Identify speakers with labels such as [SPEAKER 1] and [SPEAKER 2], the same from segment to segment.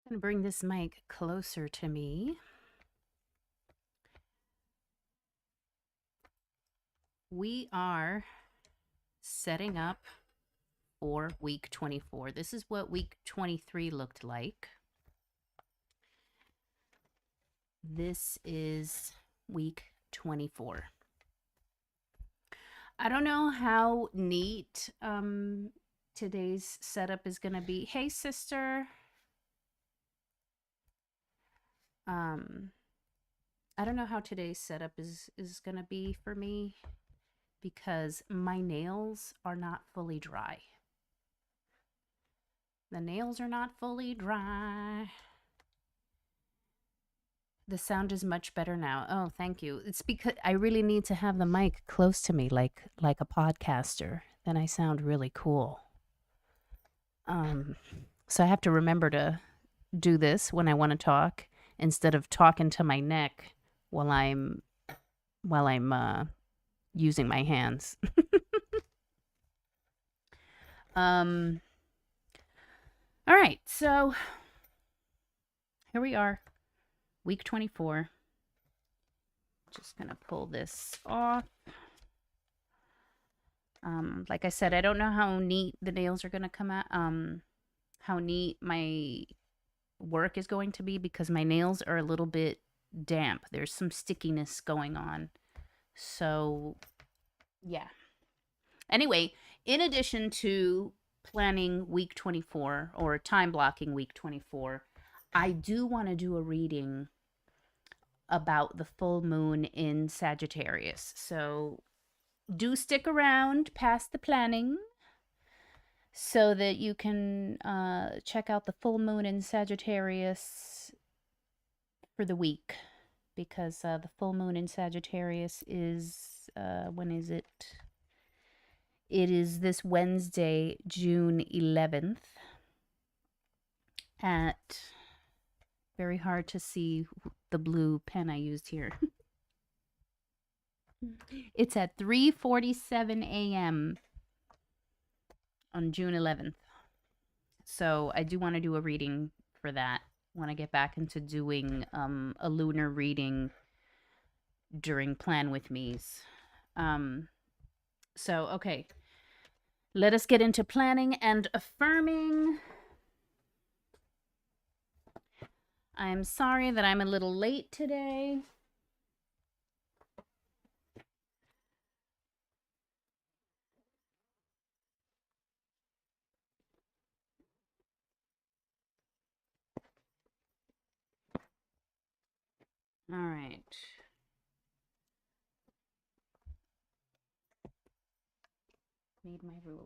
[SPEAKER 1] I'm going to bring this mic closer to me. We are setting up for week 24. This is what week 23 looked like. This is week 24. I don't know how neat today's setup is going to be. Hey, sister. I don't know how today's setup is going to be for me because my nails are not fully dry. The nails are not fully dry. The sound is much better now. Oh, thank you. It's because I really need to have the mic close to me like a podcaster. Then I sound really cool. So I have to remember to do this when I want to talk instead of talking to my neck while I'm using my hands. All right. So here we are. Week 24. Just going to pull this off. Like I said, I don't know how neat the nails are going to come out. How neat my work is going to be because my nails are a little bit damp. There's some stickiness going on. So, yeah. Anyway, in addition to planning week 24 or time blocking week 24, I do want to do a reading about the full moon in Sagittarius. So do stick around past the planning so that you can check out the full moon in Sagittarius for the week, because the full moon in Sagittarius is, when is it? It is this Wednesday, June 11th at, very hard to see the blue pen I used here. It's at 3:47 a.m. on June 11th. So I do want to do a reading for that when I get back into doing a lunar reading during Plan With Me's. So, okay. Let us get into planning and affirming. I'm sorry that I'm a little late today. All right. Need my ruler.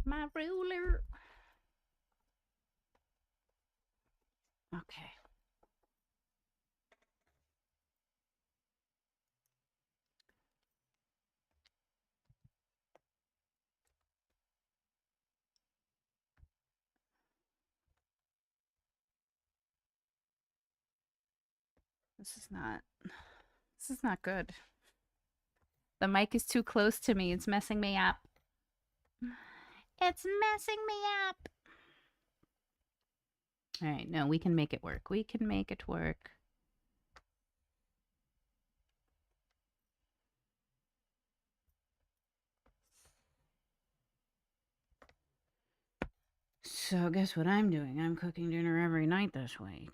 [SPEAKER 1] My ruler. Okay. This is not good. The mic is too close to me. It's messing me up. It's messing me up. All right, no, we can make it work. We can make it work. So guess what I'm doing? I'm cooking dinner every night this week.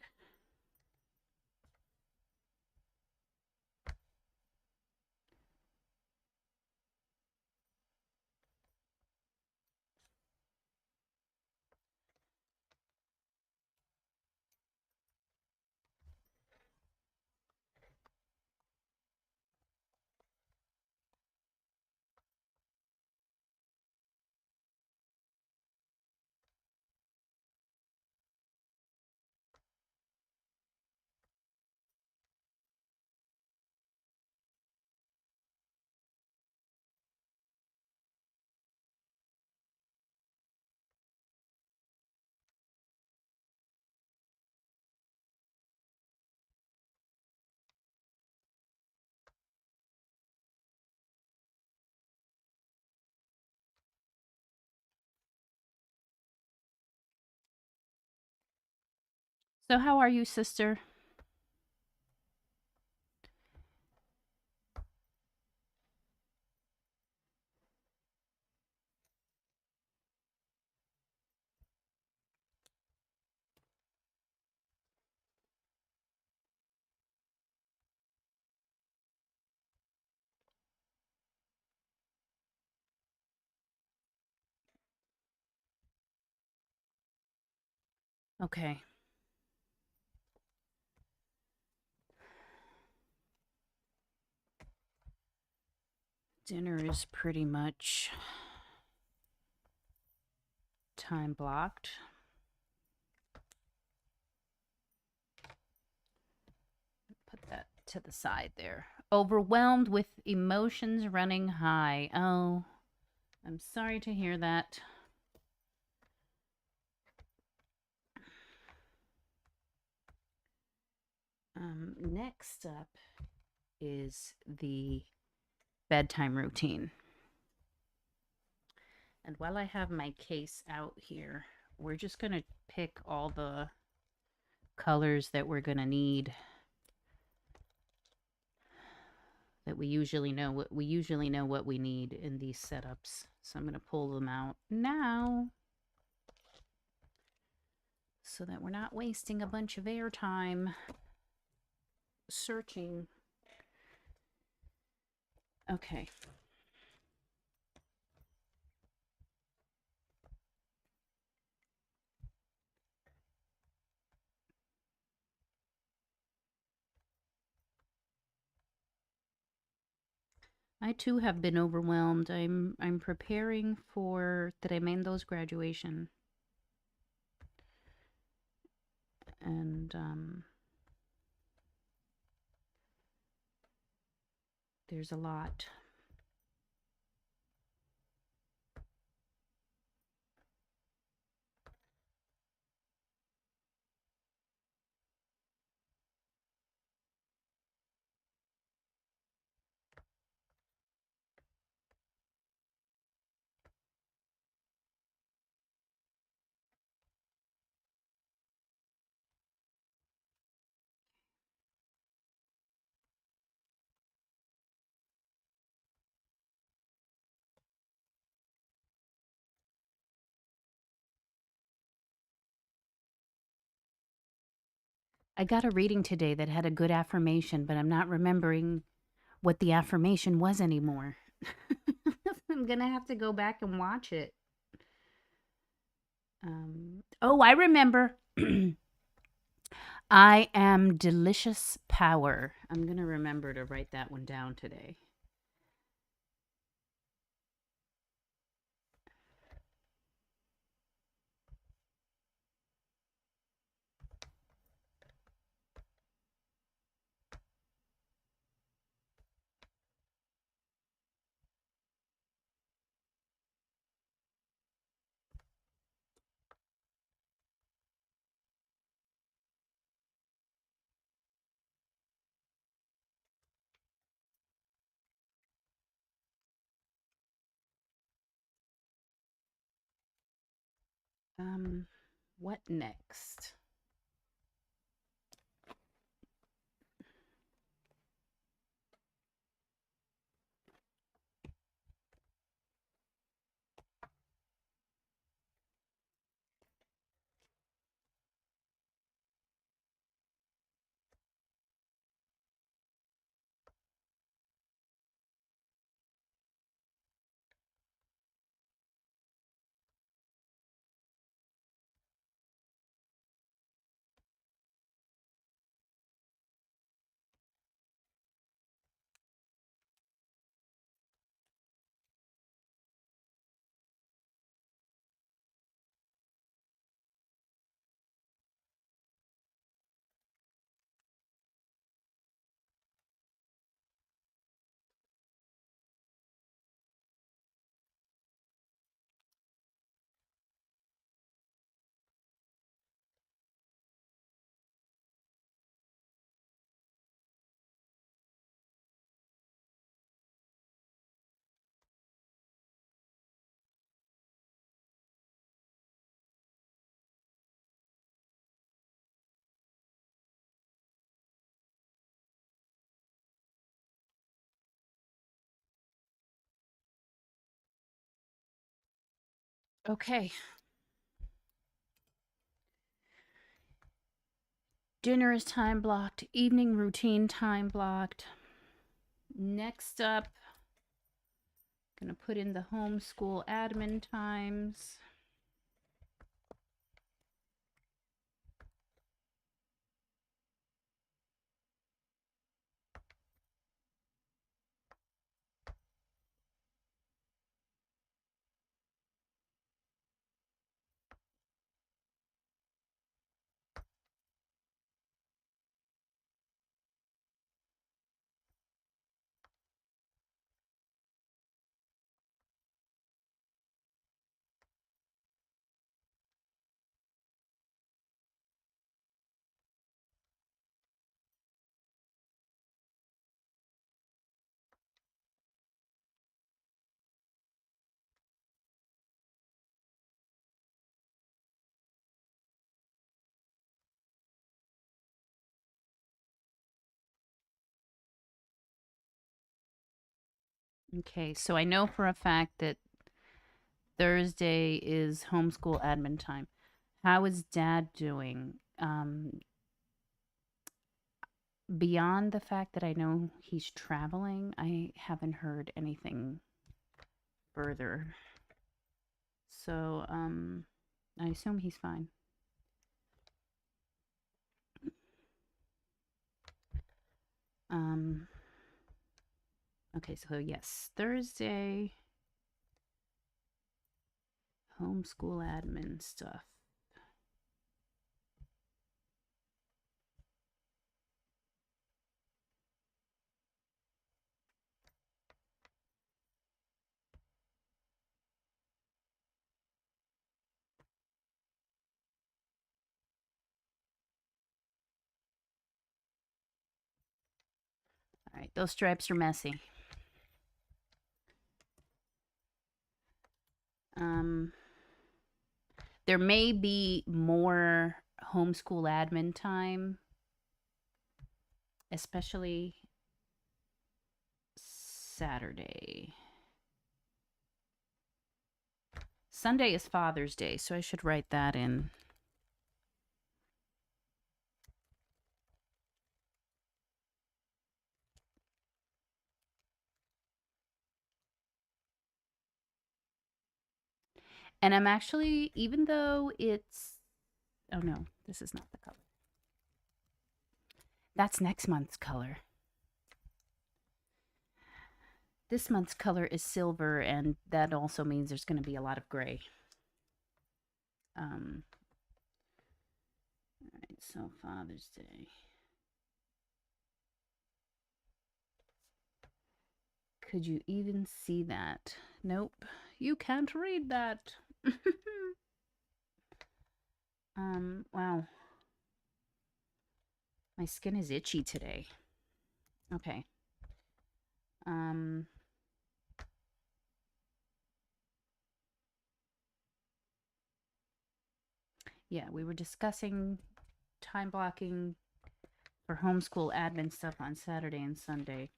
[SPEAKER 1] So, how are you, sister? Okay. Dinner is pretty much time blocked. Put that to the side there. Overwhelmed with emotions running high. Oh, I'm sorry to hear that. Next up is the bedtime routine. And while I have my case out here, we're just going to pick all the colors that we're going to need, that we usually know what we need in these setups. So I'm going to pull them out now so that we're not wasting a bunch of airtime searching. Okay. I too have been overwhelmed. I'm preparing for Tremendo's graduation. And there's a lot. I got a reading today that had a good affirmation, but I'm not remembering what the affirmation was anymore. I'm going to have to go back and watch it. Oh, I remember. I am delicious power. I'm going to remember to write that one down today. What next? Okay. Dinner is time blocked. Evening routine time blocked. Next up, gonna put in the homeschool admin times. Okay, so I know for a fact that Thursday is homeschool admin time. How is Dad doing? Beyond the fact that I know he's traveling, I haven't heard anything further. So, I assume he's fine. Um, okay, so yes, Thursday, homeschool admin stuff. All right, those stripes are messy. Um, there may be more homeschool admin time, especially Saturday. Sunday is Father's Day, so I should write that in. And I'm actually, even though it's, oh no, this is not the color. That's next month's color. This month's color is silver, and that also means there's going to be a lot of gray. All right, so Father's Day. Could you even see that? Nope, you can't read that. Wow. My skin is itchy today. Okay. Yeah, we were discussing time blocking for homeschool admin stuff on Saturday and Sunday.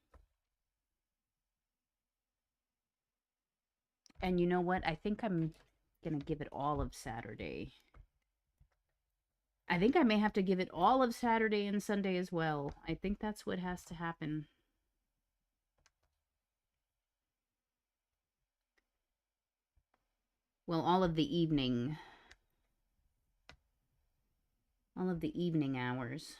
[SPEAKER 1] And you know what? I think I'm going to give it all of Saturday. I think I may have to give it all of Saturday and Sunday as well. I think that's what has to happen. Well, all of the evening. All of the evening hours.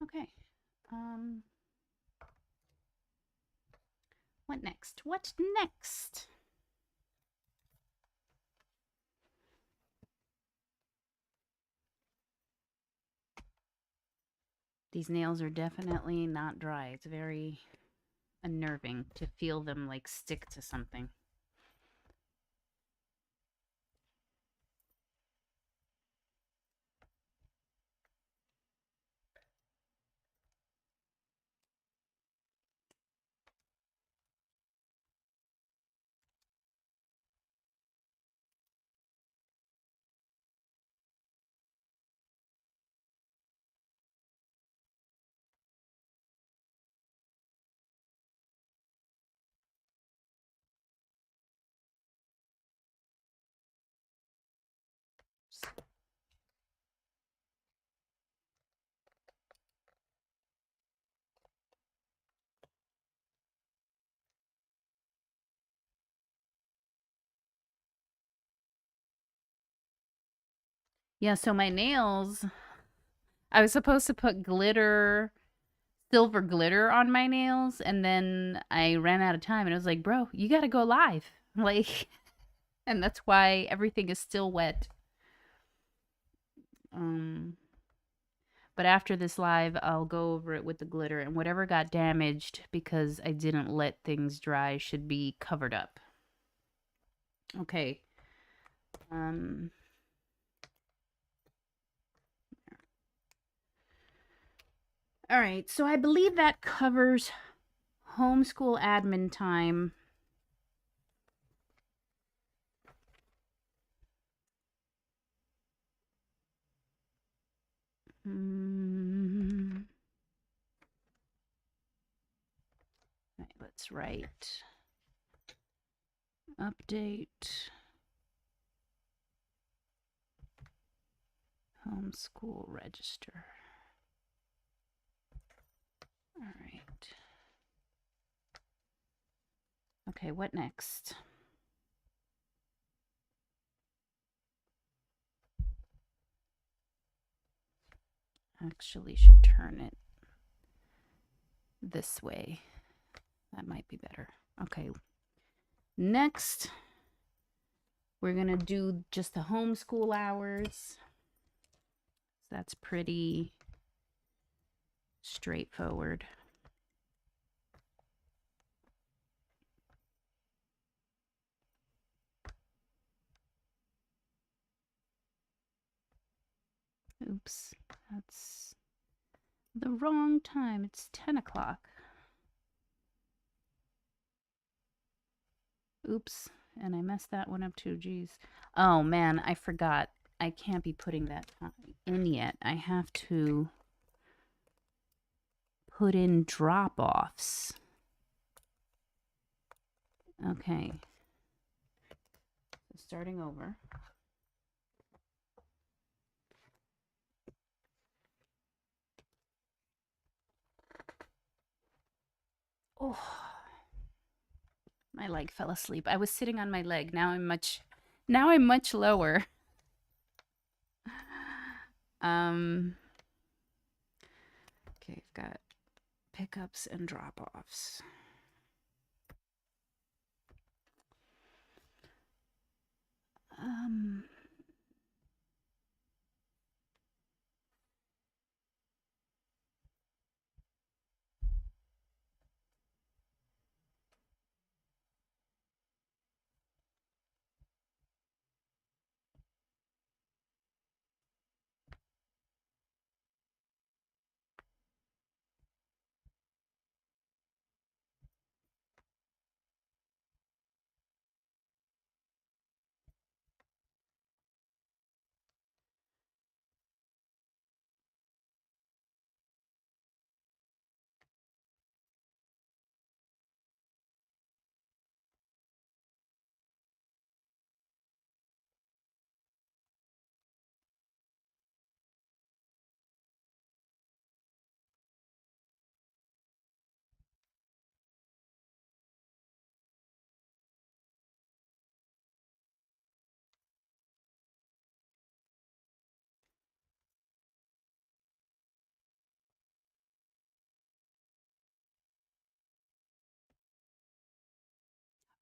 [SPEAKER 1] Okay. What next? What next? These nails are definitely not dry. It's very unnerving to feel them like stick to something. Yeah, so my nails, I was supposed to put glitter, silver glitter on my nails, and then I ran out of time and I was like, bro, you gotta go live. Like, and that's why everything is still wet. Um, but after this live, I'll go over it with the glitter, and whatever got damaged because I didn't let things dry should be covered up. Okay. Um, all right. So I believe that covers homeschool admin time. Right, let's write update homeschool register. All right. Okay, what next? Actually, should turn it this way. That might be better. Okay. Next, we're going to do just the homeschool hours. That's pretty straightforward. Oops, that's the wrong time. It's 10 o'clock. Oops, and I messed that one up too. Geez. Oh man, I forgot. I can't be putting that in yet. I have to put in drop-offs. Okay. So starting over. Oh, my leg fell asleep. I was sitting on my leg. Now I'm much lower. Okay, I've got pickups and drop-offs.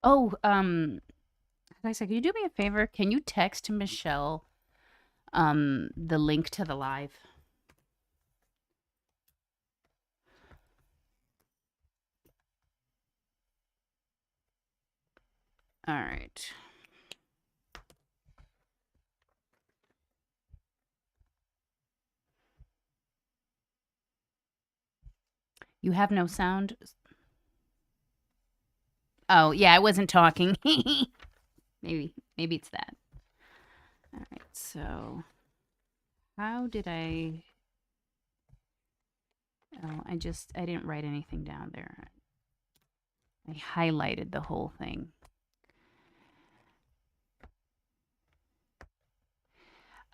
[SPEAKER 1] Oh, like I said, can you do me a favor? Can you text Michelle the link to the live? All right. You have no sound? Oh, yeah, I wasn't talking. maybe it's that. All right. So, how did I Oh, I didn't write anything down there. I highlighted the whole thing.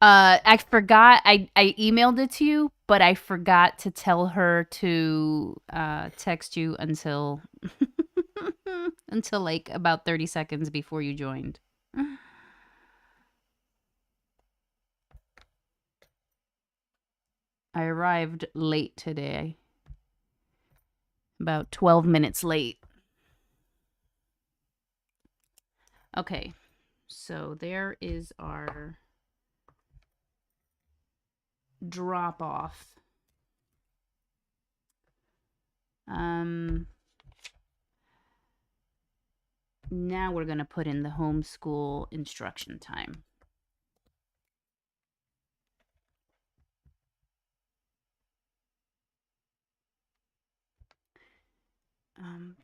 [SPEAKER 1] I forgot. I emailed it to you, but I forgot to tell her to text you until until like about 30 seconds before you joined. I arrived late today. About 12 minutes late. Okay. So there is our drop off. Now we're going to put in the homeschool instruction time.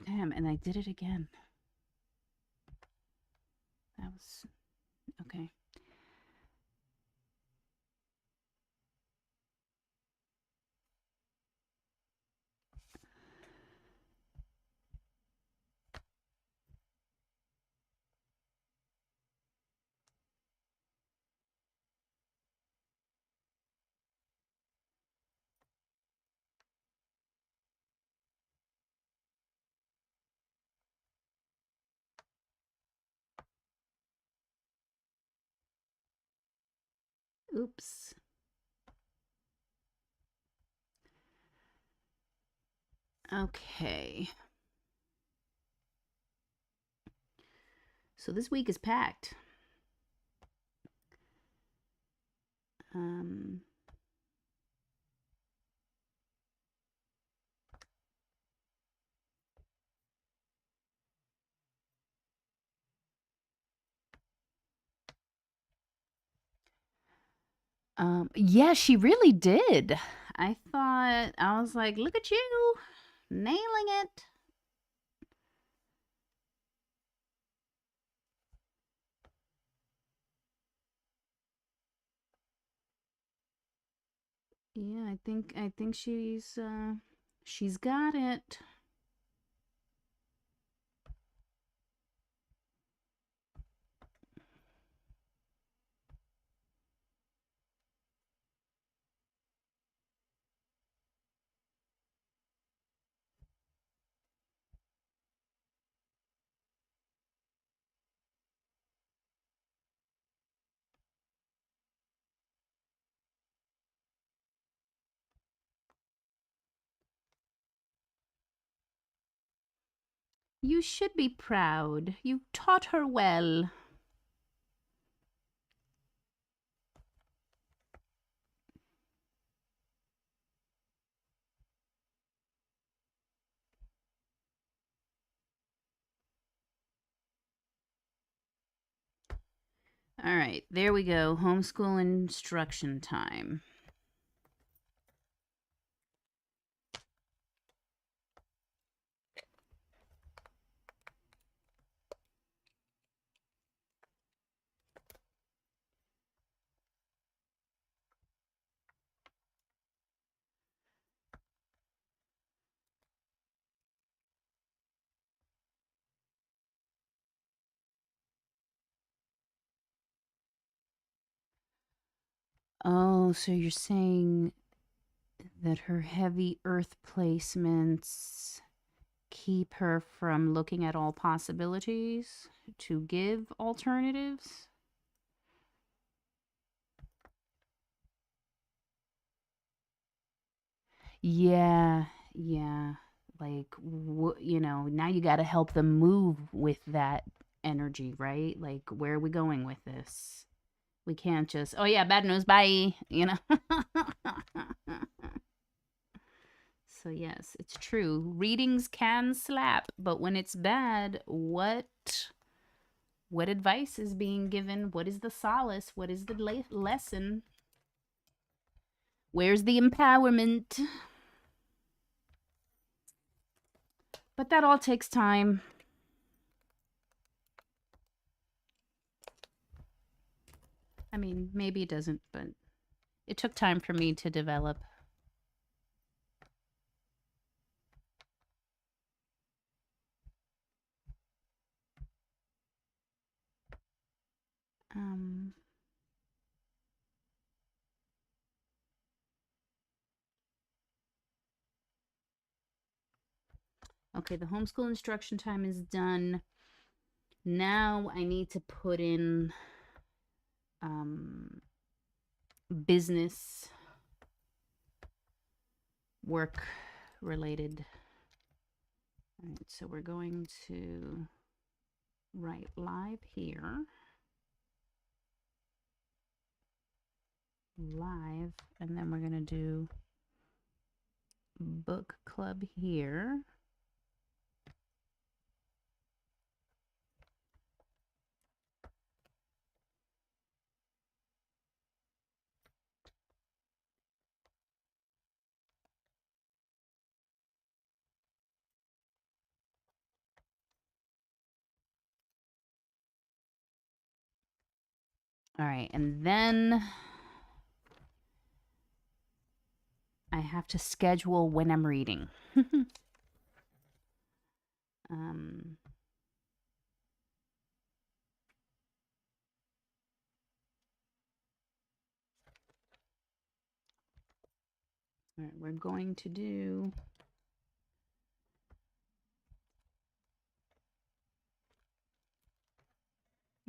[SPEAKER 1] Damn, and I did it again. That was okay. Oops. Okay. So this week is packed. Yeah, she really did. I was like, look at you, nailing it. Yeah, I think she's got it. You should be proud. You taught her well. All right, there we go. Homeschool instruction time. Oh, so you're saying that her heavy earth placements keep her from looking at all possibilities to give alternatives? Yeah, yeah. Like, now you got to help them move with that energy, right? Like, where are we going with this? We can't just, oh yeah, bad news, bye, So, yes, it's true. Readings can slap, but when it's bad, what advice is being given? What is the solace? What is the lesson? Where's the empowerment? But that all takes time. I mean, maybe it doesn't, but it took time for me to develop. Um, okay, the homeschool instruction time is done. Now I need to put in business work related. All right, so we're going to write live here. Live, and then we're going to do book club here. All right, and then I have to schedule when I'm reading. All right, we're going to do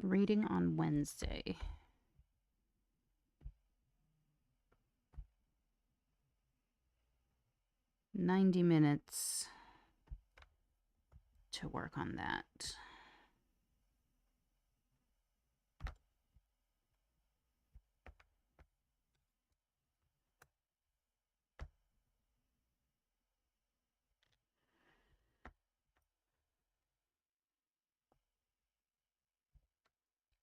[SPEAKER 1] reading on Wednesday. $90 minutes to work on that.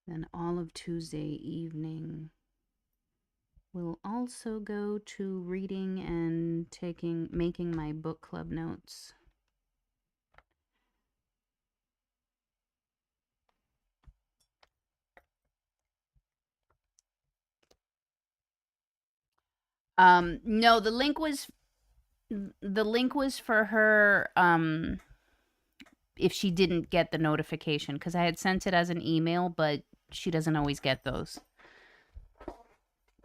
[SPEAKER 1] Then all of Tuesday evening will also go to reading and making my book club notes. No, the link was for her if she didn't get the notification, because I had sent it as an email, but she doesn't always get those.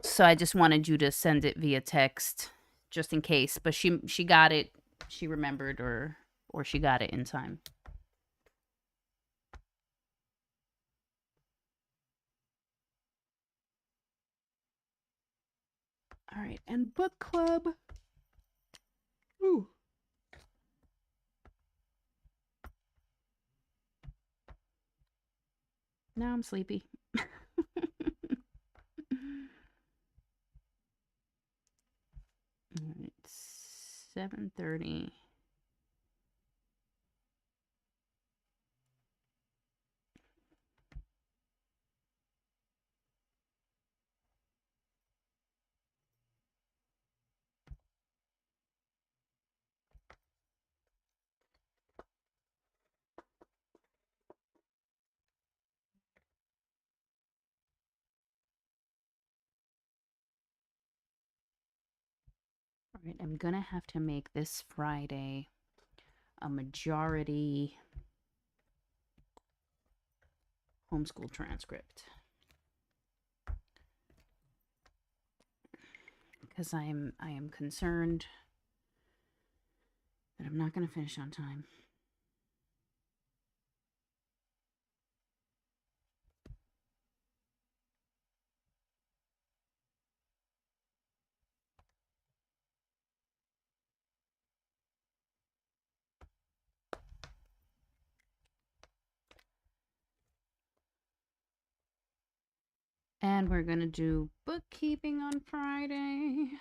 [SPEAKER 1] So I just wanted you to send it via text just in case, but she got it, she remembered, or she got it in time. All right, and book club. Ooh. Now I'm sleepy. All right, 7:30. All right, I'm gonna have to make this Friday a majority homeschool transcript, because I am concerned that I'm not going to finish on time. And we're going to do bookkeeping on Friday.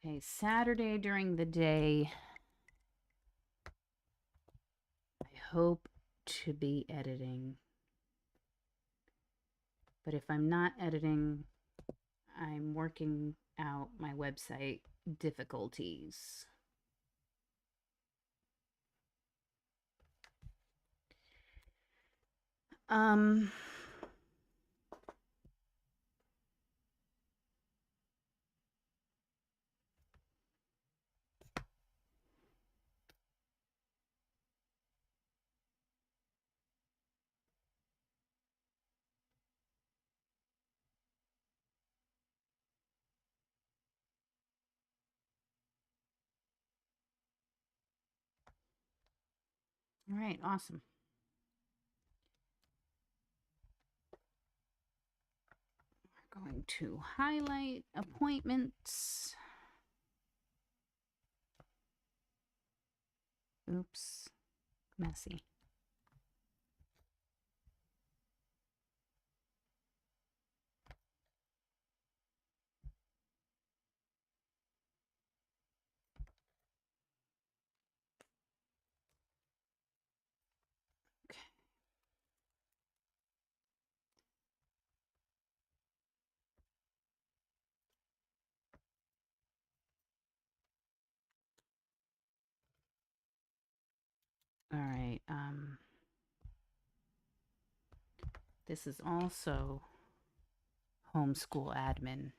[SPEAKER 1] Okay, Saturday during the day, I hope to be editing. But if I'm not editing, I'm working out my website difficulties. All right, awesome. We're going to highlight appointments. Oops, messy. All right. This is also homeschool admin.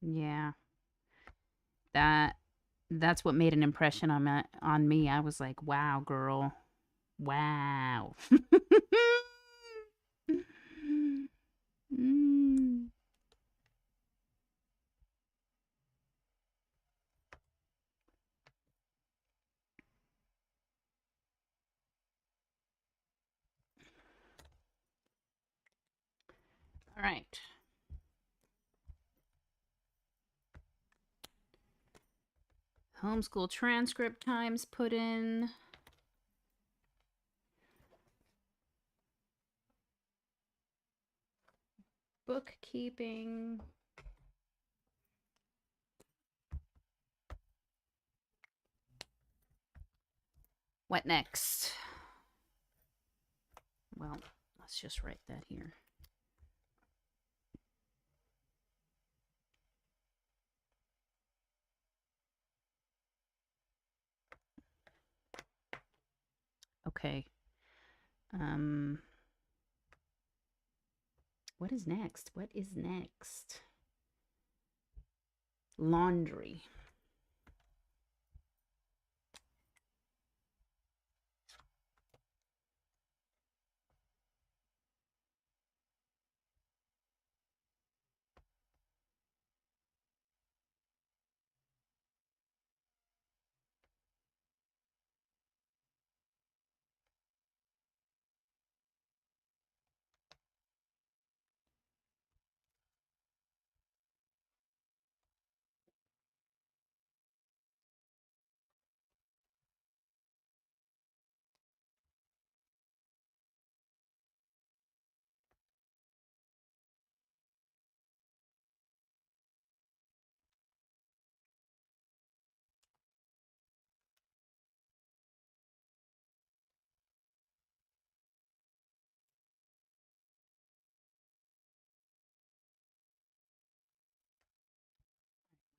[SPEAKER 1] Yeah. That's what made an impression on me. I was like, "Wow, girl. Wow." Mm. All right. Homeschool transcript times put in. Bookkeeping. What next? Well, let's just write that here. Okay. What is next? What is next? Laundry.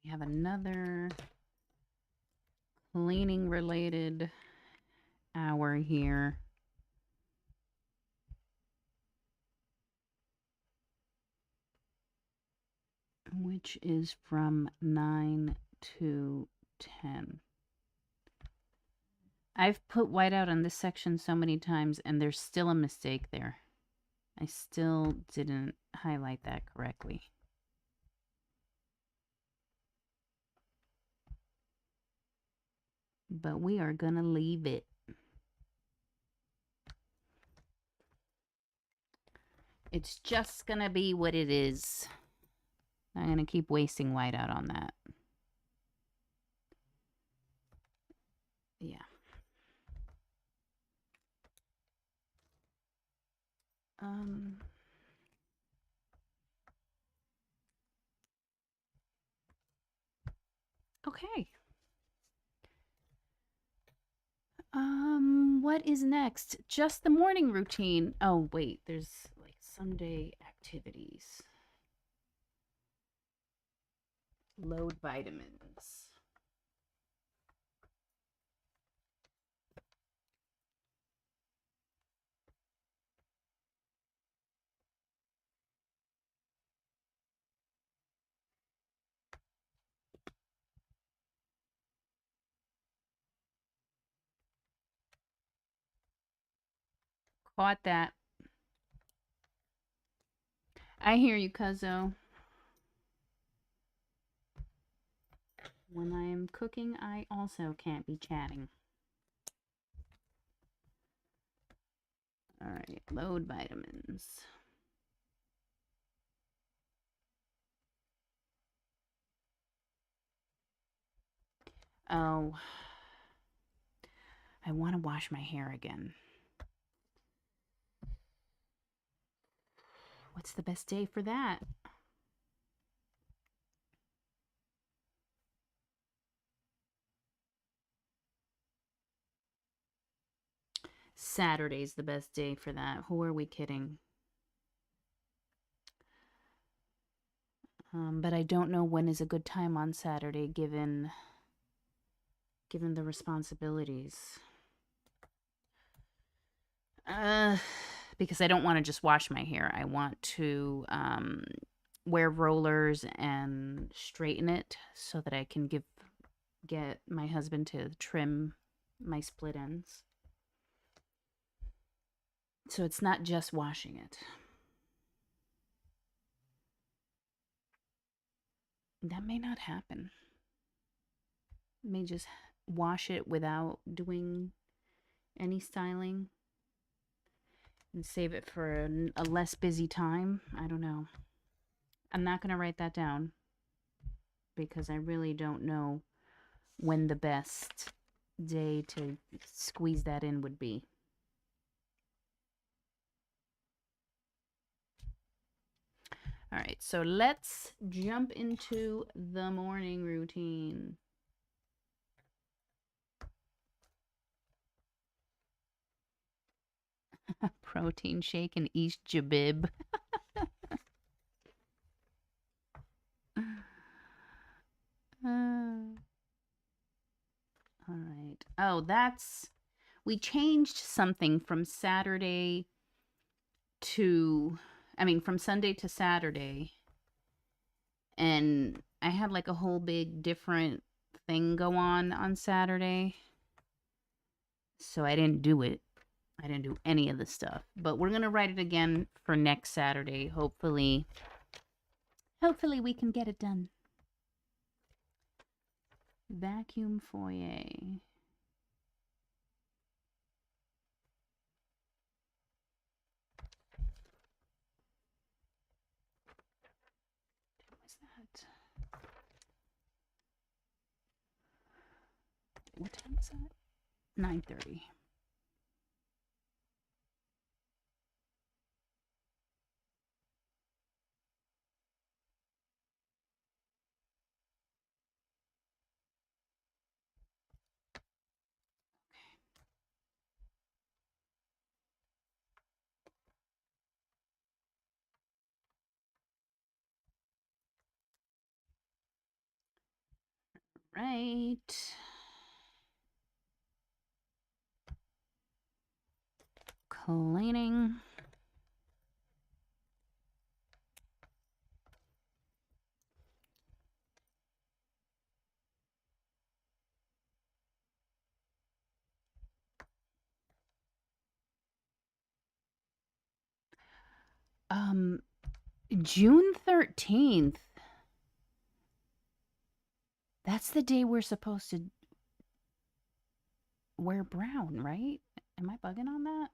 [SPEAKER 1] We have another cleaning related hour here. Which is from 9 to 10. I've put whiteout on this section so many times, and there's still a mistake there. I still didn't highlight that correctly. But we are going to leave it. It's just going to be what it is. I'm going to keep wasting whiteout on that. Yeah. Okay. What is next? Just the morning routine. Oh, wait, there's like Sunday activities. Load vitamins. Caught that. I hear you, Cuzzo. When I am cooking, I also can't be chatting. All right, load vitamins. Oh, I want to wash my hair again. What's the best day for that? Saturday's the best day for that. Who are we kidding? But I don't know when is a good time on Saturday, given the responsibilities. Because I don't want to just wash my hair. I want to wear rollers and straighten it so that I can get my husband to trim my split ends. So it's not just washing it. That may not happen. May just wash it without doing any styling and save it for a less busy time. I don't know. I'm not going to write that down because I really don't know when the best day to squeeze that in would be. All right, so let's jump into the morning routine. Protein shake and eat jabib. All right. Oh, we changed something from Sunday to Saturday. And I had like a whole big different thing go on Saturday. So I didn't do it. I didn't do any of the stuff. But we're going to write it again for next Saturday. Hopefully we can get it done. Vacuum foyer. What time is that? 9:30. Right. Cleaning. June 13th. That's the day we're supposed to wear brown, right? Am I bugging on that?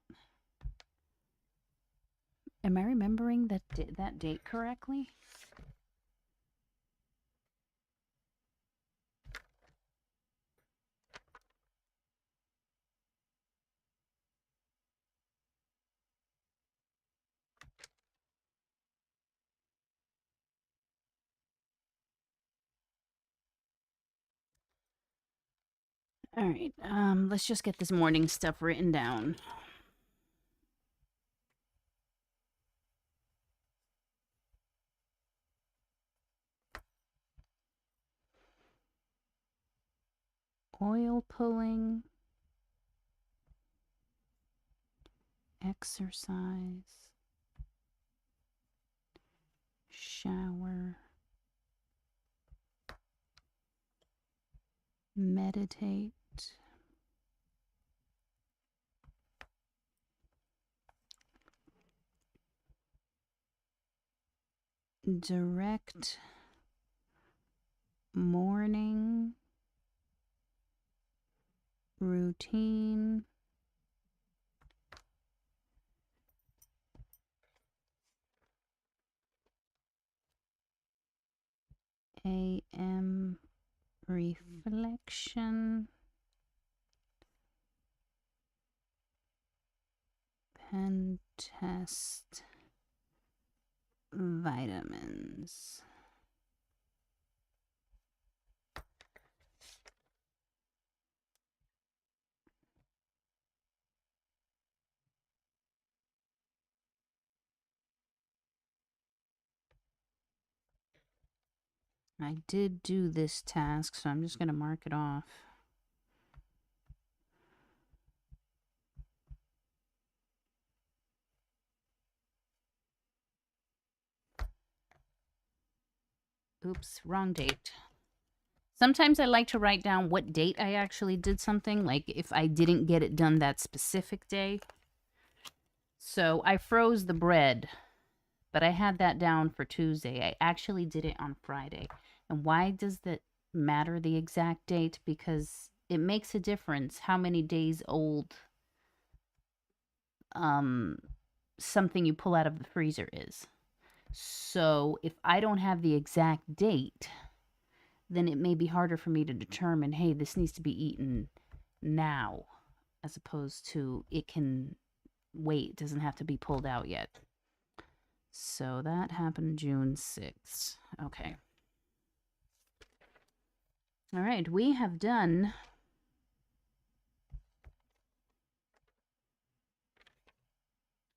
[SPEAKER 1] Am I remembering that date correctly? All right. Let's just get this morning stuff written down. Oil pulling, exercise, shower, meditate, direct morning routine. AM reflection. Pen test. Vitamins. I did do this task, so I'm just going to mark it off. Oops, wrong date. Sometimes I like to write down what date I actually did something, like if I didn't get it done that specific day. So I froze the bread, but I had that down for Tuesday. I actually did it on Friday. And why does that matter, the exact date? Because it makes a difference how many days old something you pull out of the freezer is. So if I don't have the exact date, then it may be harder for me to determine, hey, this needs to be eaten now, as opposed to it can wait, doesn't have to be pulled out yet. So that happened June 6th. Okay. All right, we have done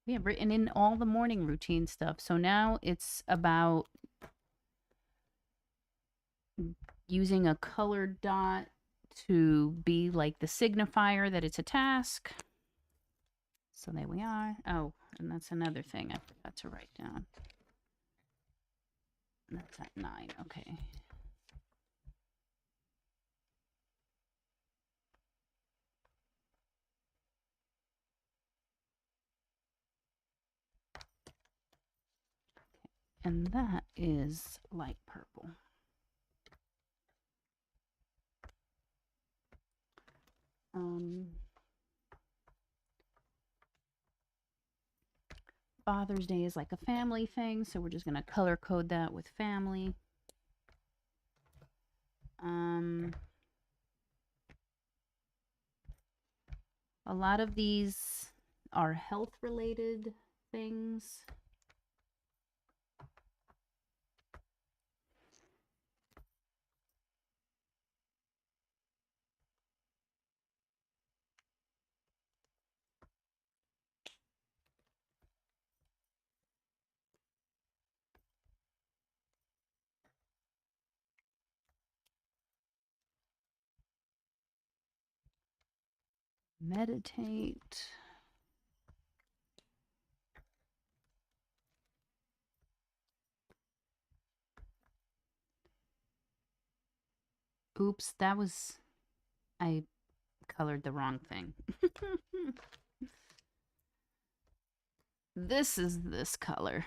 [SPEAKER 1] we have written in all the morning routine stuff. So now it's about using a colored dot to be like the signifier that it's a task. So there we are. Oh, and that's another thing I forgot to write down. That's at 9. Okay. And that is light purple. Father's Day is like a family thing, so we're just going to color code that with family. A lot of these are health related things. Meditate. Oops, I colored the wrong thing. This is this color.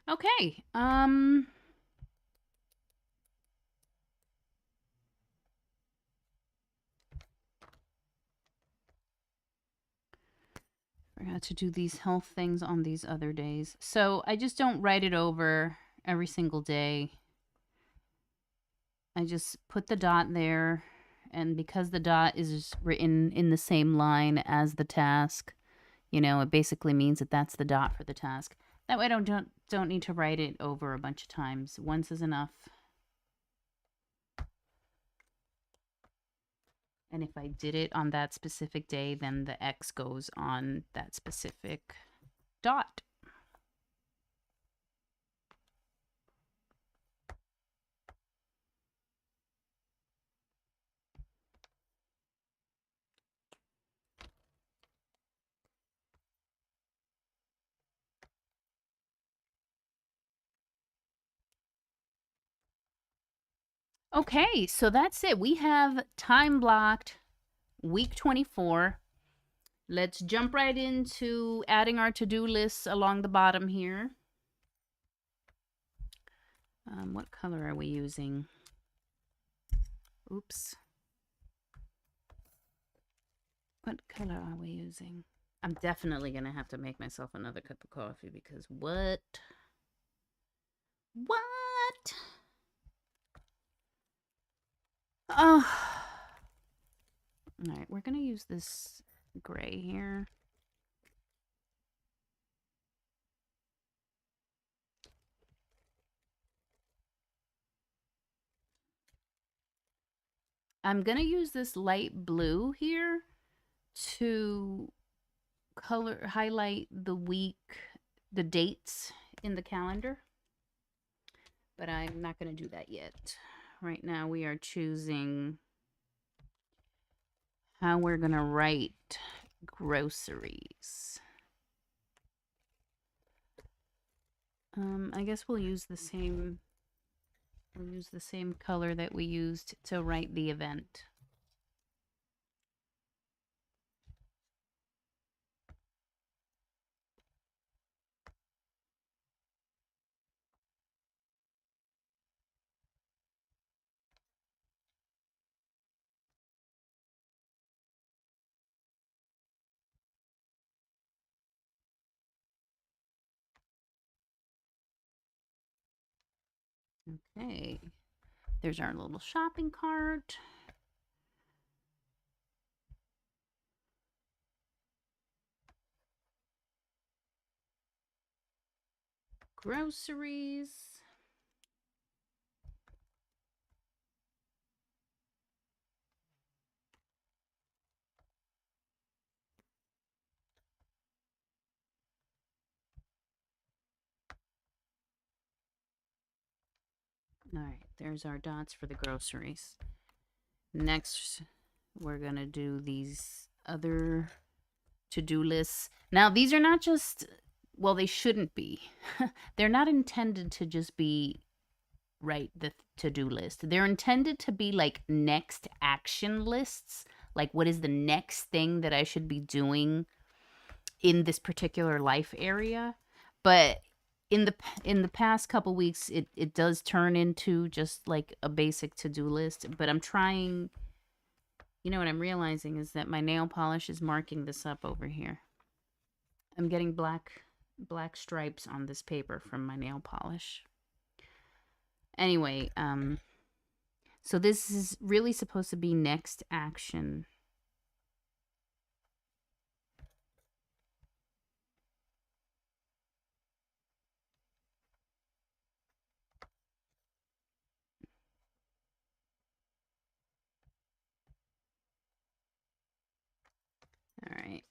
[SPEAKER 1] Okay. Forgot to do these health things on these other days. So I just don't write it over every single day. I just put the dot there, and because the dot is written in the same line as the task, it basically means that that's the dot for the task. That way I don't need to write it over a bunch of times. Once is enough. And if I did it on that specific day, then the X goes on that specific dot. Okay, so that's it. We have time blocked week 24. Let's jump right into adding our to-do lists along the bottom here. What color are we using? Oops. What color are we using? I'm definitely going to have to make myself another cup of coffee because what? What? Oh. All right, we're going to use this gray here. I'm going to use this light blue here to highlight the week, the dates in the calendar. But I'm not going to do that yet. Right now we are choosing how we're going to write groceries. I guess we'll use the same color that we used to write the event. Okay. There's our little shopping cart. Groceries. All right, there's our dots for the groceries. Next, we're going to do these other to-do lists. Now, these are not just, well, they shouldn't be. They're not intended to just be write the to-do list. They're intended to be like next action lists. Like, what is the next thing that I should be doing in this particular life area? But in the past couple weeks, it does turn into just like a basic to-do list. But I'm trying. You know what I'm realizing is that my nail polish is marking this up over here. I'm getting black stripes on this paper from my nail polish. Anyway, so this is really supposed to be next action. All right.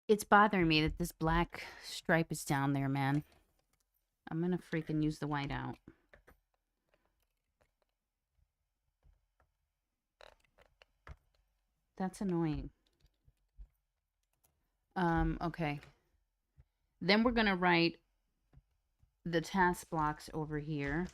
[SPEAKER 1] It's bothering me that this black stripe is down there, man. I'm gonna freaking use the white out. That's annoying. Okay. Then we're gonna write the task blocks over here.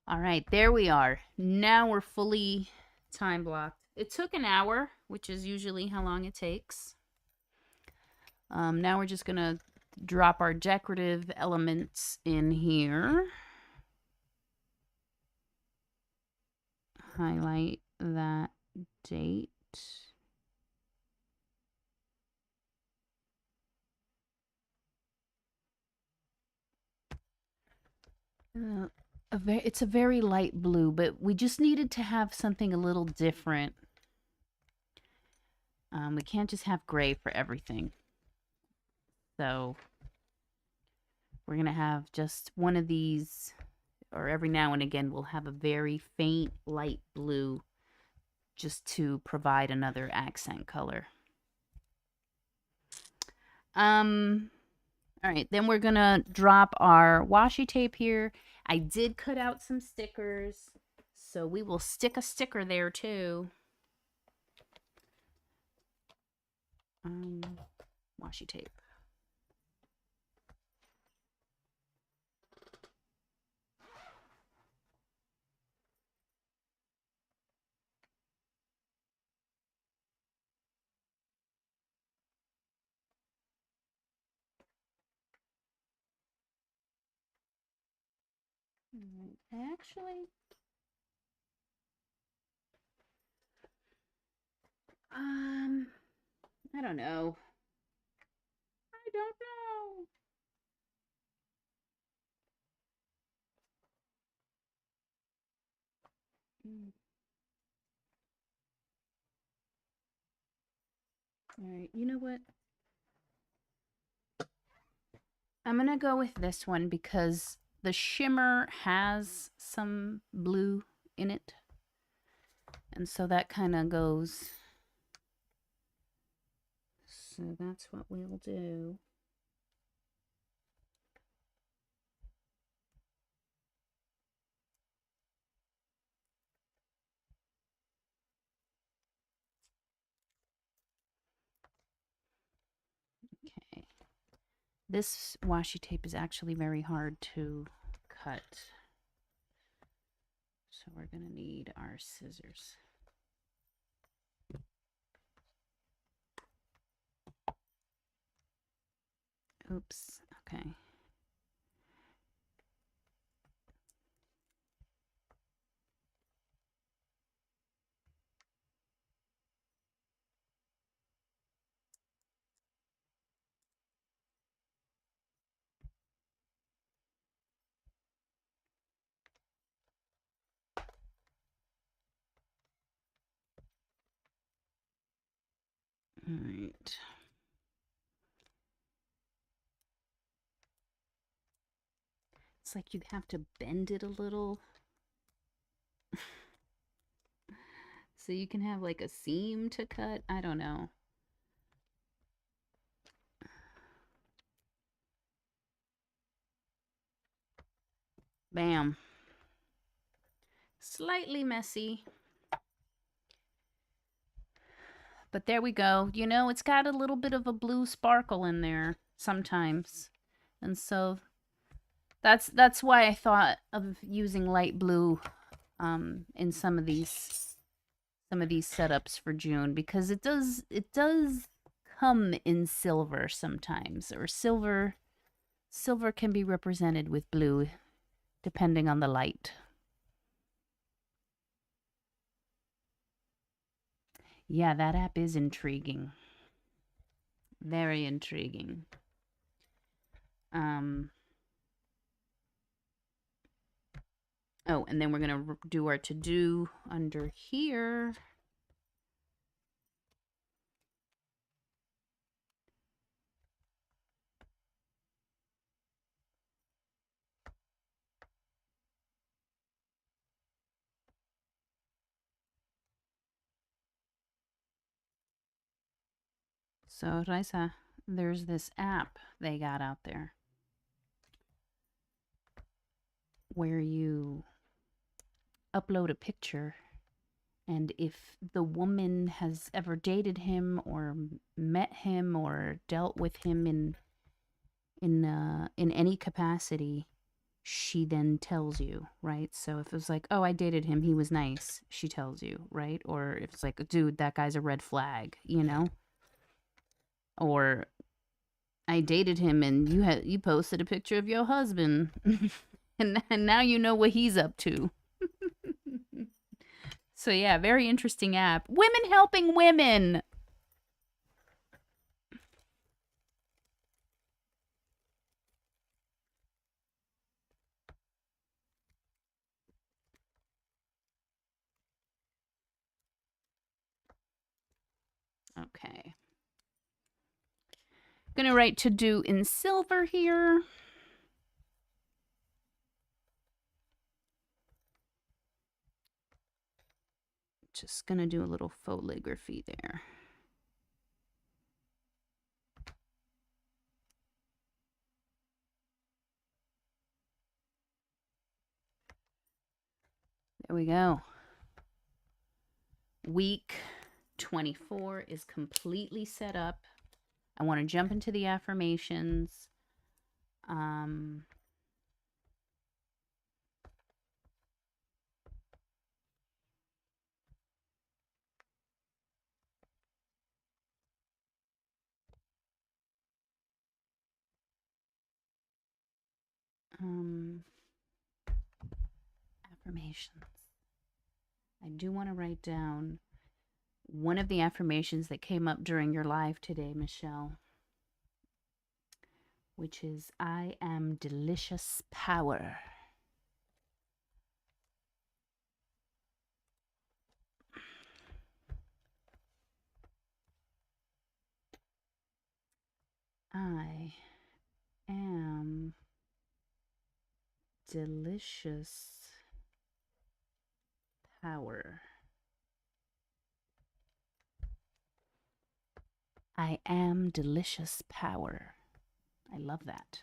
[SPEAKER 1] All right, there we are. Now we're fully time blocked. It took an hour, which is usually how long it takes. Now we're just gonna drop our decorative elements in here. Highlight that date. It's a very light blue, but we just needed to have something a little different. We can't just have gray for everything. So we're going to have just one of these, or every now and again, we'll have a very faint light blue just to provide another accent color. All right, then we're going to drop our washi tape here. I did cut out some stickers, so we will stick a sticker there too. Washi tape. Actually, I don't know. I don't know. All right, you know what? I'm going to go with this one because the shimmer has some blue in it. And so that kind of goes. So that's what we'll do. Okay. This washi tape is actually very hard to cut. So we're going to need our scissors. Oops. Okay. All right. It's like you have to bend it a little. So you can have like a seam to cut. I don't know. Bam. Slightly messy. But there we go. You know, it's got a little bit of a blue sparkle in there sometimes. And so that's why I thought of using light blue in some of these setups for June, because it does come in silver sometimes, or silver can be represented with blue depending on the light. Yeah, that app is intriguing. Very intriguing. Oh, and then we're going to do our to-do under here. So, Raisa, there's this app they got out there where you upload a picture, and if the woman has ever dated him or met him or dealt with him in any capacity, she then tells you, right? So if it was like, oh, I dated him, he was nice, she tells you, right? Or if it's like, dude, that guy's a red flag, you know? Or I dated him and you posted a picture of your husband and now you know what he's up to. So yeah, very interesting app. Women helping women. Okay. Gonna write to do in silver here. Just gonna do a little foligraphy there. There we go. Week 24 is completely set up. I want to jump into the affirmations. Affirmations. I do want to write down one of the affirmations that came up during your live today, Michelle, which is I am delicious power. I am delicious power. I am delicious power. I love that.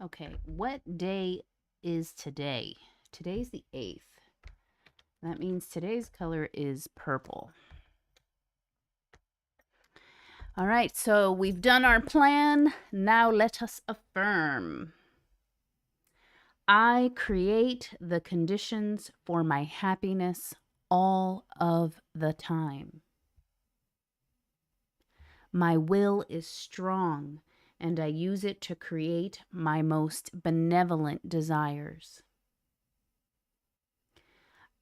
[SPEAKER 1] Okay, what day is today? Today's the 8th. That means today's color is purple. All right, so we've done our plan. Now let us affirm. I create the conditions for my happiness all of the time. My will is strong, and I use it to create my most benevolent desires.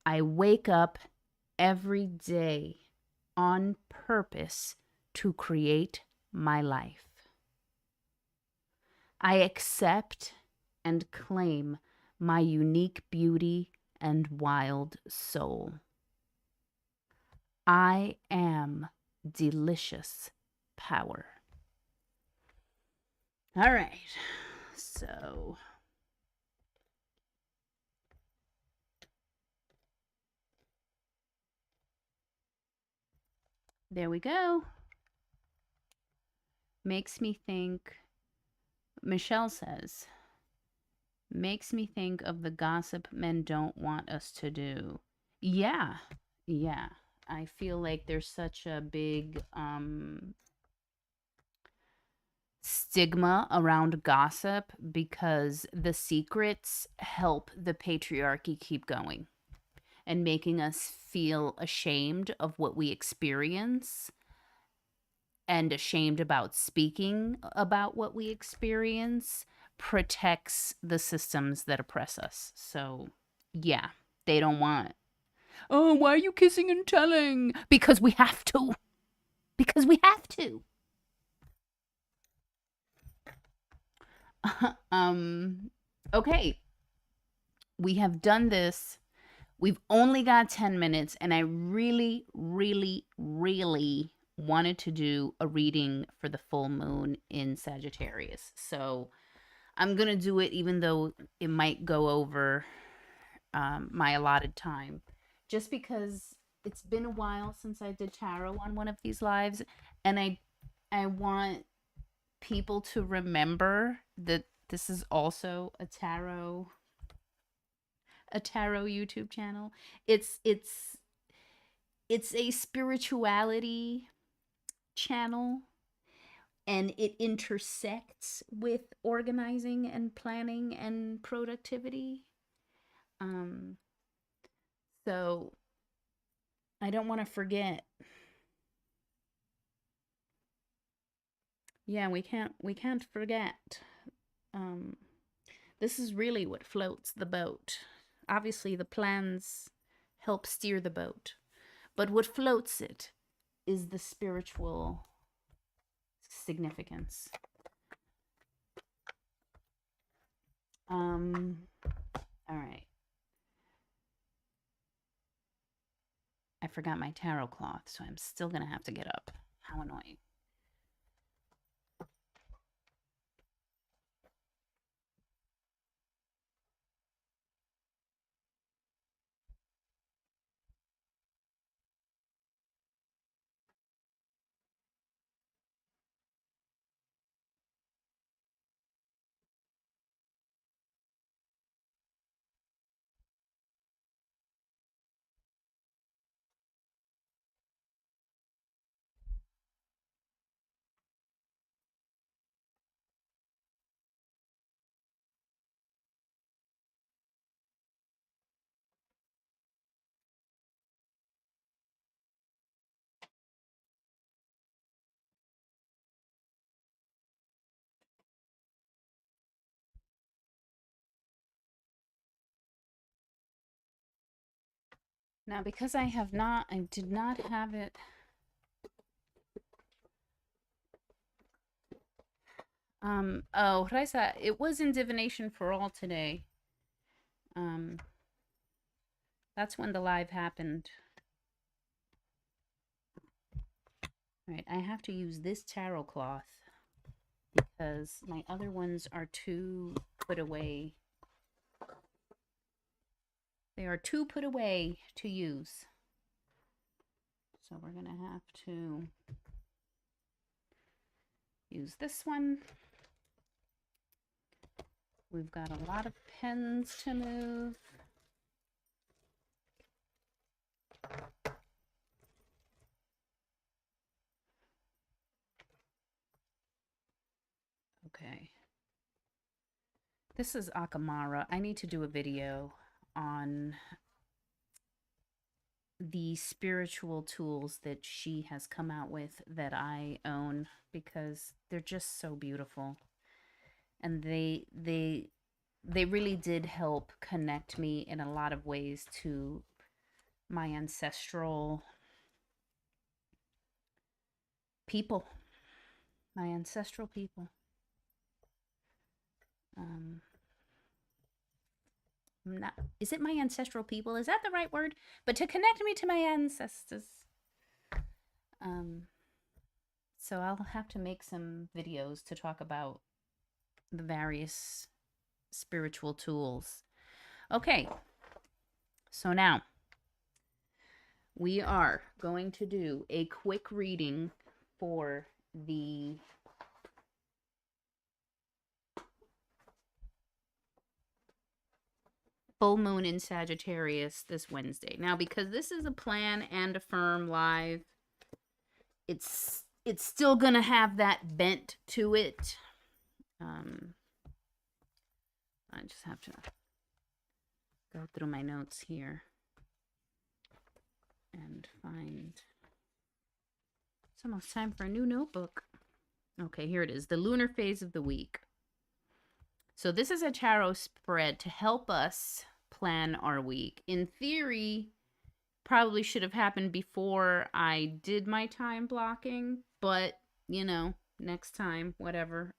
[SPEAKER 1] I wake up every day on purpose to create my life. I accept and claim my unique beauty and wild soul. I am delicious power. All right, so there we go. Makes me think, Michelle says, makes me think of the gossip men don't want us to do. Yeah. I feel like there's such a big stigma around gossip because the secrets help the patriarchy keep going and making us feel ashamed of what we experience and ashamed about speaking about what we experience protects the systems that oppress us. So, yeah, they don't want, oh, why are you kissing and telling? Because we have to. Because we have to. Okay. We have done this. We've only got 10 minutes, and I really, really, really wanted to do a reading for the full moon in Sagittarius. So I'm going to do it even though it might go over my allotted time, just because it's been a while since I did tarot on one of these lives, and I want people to remember that this is also a tarot YouTube channel. It's a spirituality channel. and it intersects with organizing and planning and productivity. So I don't want to forget. Yeah, we can't forget. This is really what floats the boat. Obviously, the plans help steer the boat, but what floats it is the spiritual significance. All right. I forgot my tarot cloth, so I'm still gonna have to get up. How annoying. Now, because I did not have it. Oh, what did I say? It was in Divination for All today. That's when the live happened. All right, I have to use this tarot cloth because my other ones are too put away. They are too put away to use. So we're going to have to use this one. We've got a lot of pens to move. Okay. This is Akamara. I need to do a video on the spiritual tools that she has come out with that I own because they're just so beautiful. And they really did help connect me in a lot of ways to my ancestral people. My ancestral people. Is it my ancestral people? Is that the right word? But to connect me to my ancestors. So I'll have to make some videos to talk about the various spiritual tools. Okay. So now we are going to do a quick reading for the full moon in Sagittarius this Wednesday. Now, because this is a plan and Affirm live, it's still gonna have that bent to it. I just have to go through my notes here and find. It's almost time for a new notebook. Okay, here it is. The lunar phase of the week. So this is a tarot spread to help us plan our week. In theory, probably should have happened before I did my time blocking, but, you know, next time, whatever.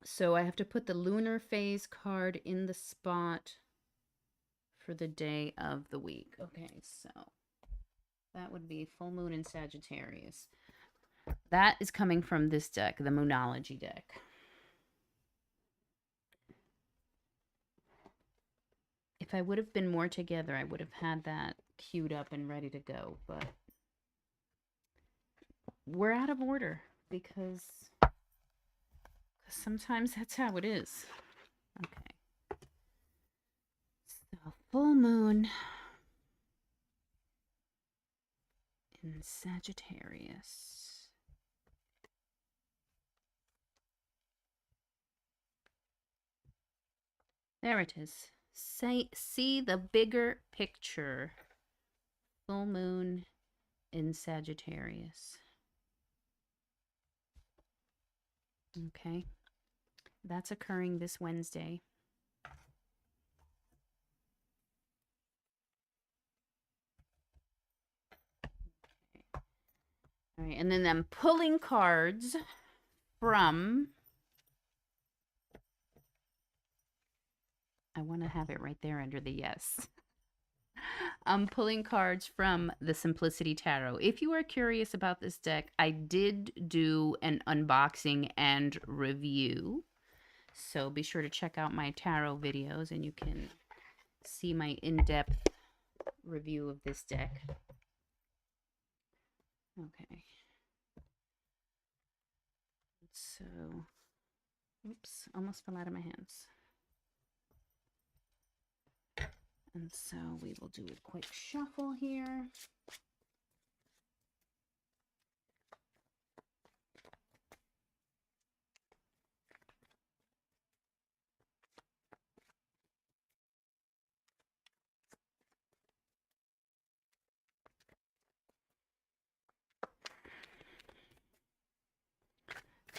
[SPEAKER 1] So I have to put the lunar phase card in the spot for the day of the week. Okay, so that would be full moon in Sagittarius. That is coming from this deck, the Moonology deck. If I would have been more together, I would have had that queued up and ready to go, but we're out of order because sometimes that's how it is. Okay. So full moon in Sagittarius. There it is. See the bigger picture. Full moon in Sagittarius. Okay. That's occurring this Wednesday. All right, and then I'm pulling cards from, I want to have it right there under the yes. I'm pulling cards from the Simplicity Tarot. If you are curious about this deck, I did do an unboxing and review. So be sure to check out my tarot videos and you can see my in-depth review of this deck. Okay. So, oops, almost fell out of my hands. And so we will do a quick shuffle here.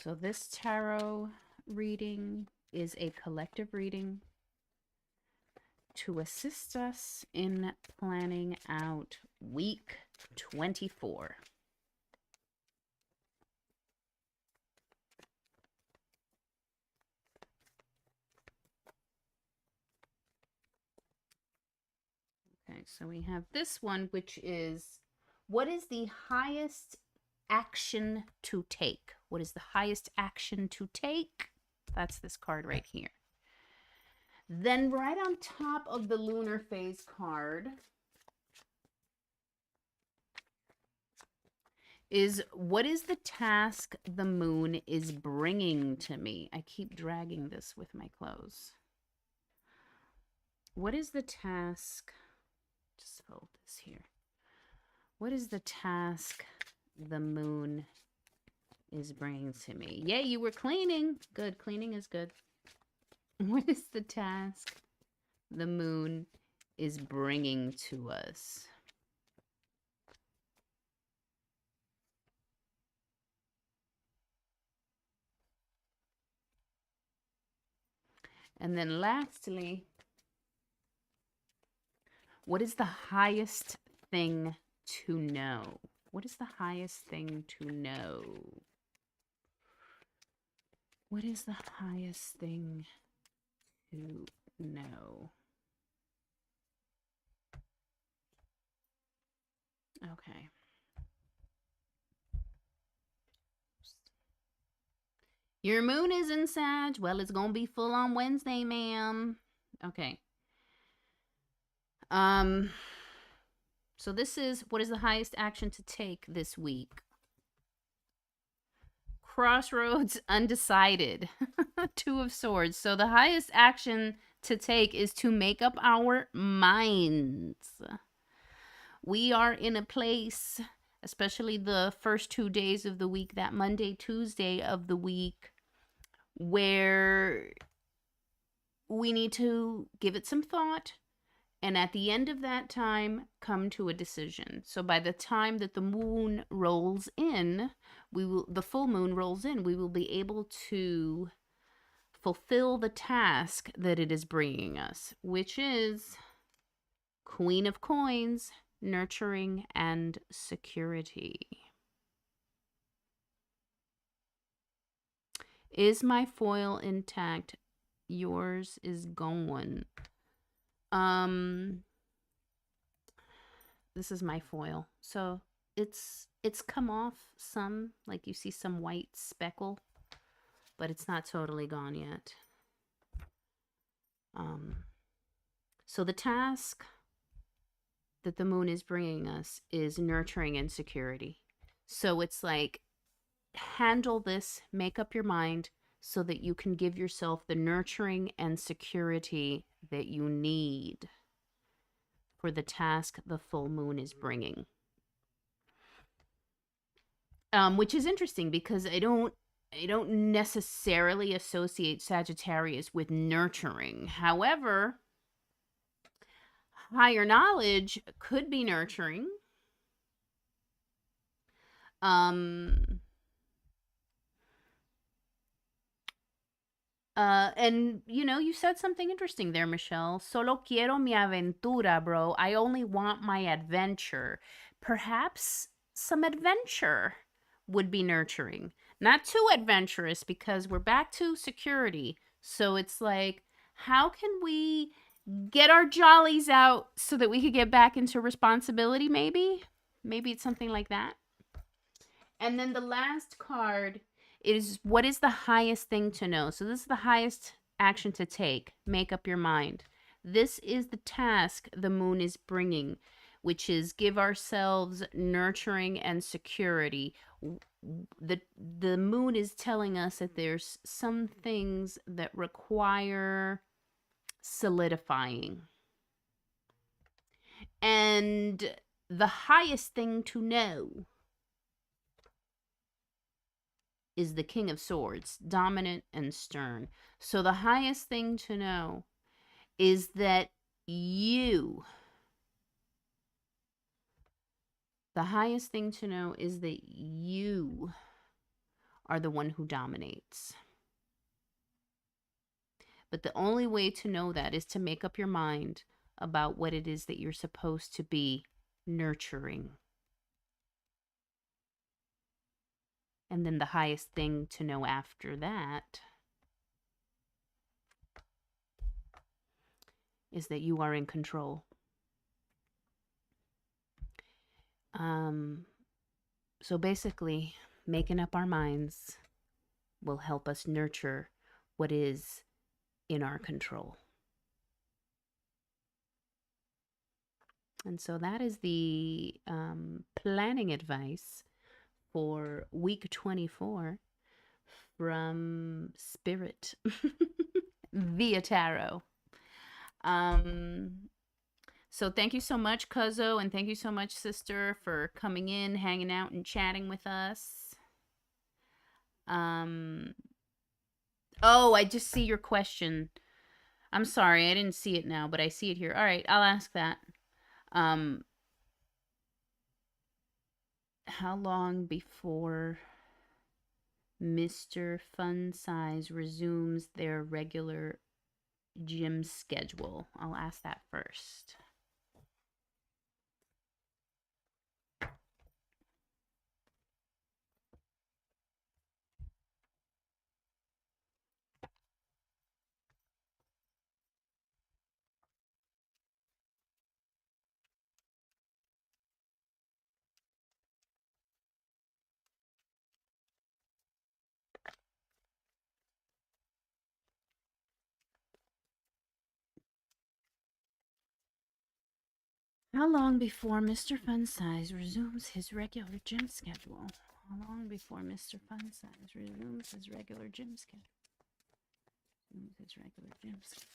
[SPEAKER 1] So this tarot reading is a collective reading to assist us in planning out week 24. Okay, so we have this one, which is, what is the highest action to take? What is the highest action to take? That's this card right here. Then right on top of the lunar phase card is, what is the task the moon is bringing to me? I keep dragging this with my clothes. What is the task? Just fold this here. What is the task the moon is bringing to me? Yay, you were cleaning. Good, cleaning is good. What is the task the moon is bringing to us? And then lastly, what is the highest thing to know? What is the highest thing to know? What is the highest thing to know? Okay. Your moon is in Sag. Well, it's going to be full on Wednesday, ma'am. Okay. So this is, what is the highest action to take this week? Crossroads, undecided. Two of Swords. So the highest action to take is to make up our minds. We are in a place, especially the first 2 days of the week, that Monday, Tuesday of the week, where we need to give it some thought, and at the end of that time, come to a decision. So by the time that the moon rolls in, the full moon rolls in, we will be able to fulfill the task that it is bringing us, which is Queen of Coins, nurturing and security. Is my foil intact? Yours is gone. This is my foil. So it's come off some, like you see some white speckle, but it's not totally gone yet. So the task that the moon is bringing us is nurturing and security. So it's like, handle this, make up your mind so that you can give yourself the nurturing and security that you need for the task the full moon is bringing. Which is interesting because I don't necessarily associate Sagittarius with nurturing. However, higher knowledge could be nurturing. Um and you said something interesting there, Michelle. Solo quiero mi aventura, bro. I only want my adventure. Perhaps some adventure would be nurturing. Not too adventurous because we're back to security. So it's like, how can we get our jollies out so that we could get back into responsibility, maybe? Maybe it's something like that. And then the last card is, what is the highest thing to know? So this is the highest action to take. Make up your mind. This is the task the moon is bringing, which is give ourselves nurturing and security. The moon is telling us that there's some things that require solidifying. And the highest thing to know is the King of Swords, dominant and stern. So the highest thing to know is that the highest thing to know is that you are the one who dominates. But the only way to know that is to make up your mind about what it is that you're supposed to be nurturing. And then the highest thing to know after that is that you are in control. So basically, making up our minds will help us nurture what is in our control. And so that is the planning advice for week 24 from Spirit via tarot. So thank you so much, Cuzzo, and thank you so much, sister, for coming in, hanging out, and chatting with us. Oh, I just see your question. I'm sorry, I didn't see it now, but I see it here. All right, I'll ask that. How long before Mr. Fun Size resumes their regular gym schedule? I'll ask that first. How long before Mr. Fun Size resumes his regular gym schedule? How long before Mr. Fun Size resumes his regular gym schedule? His regular gym schedule.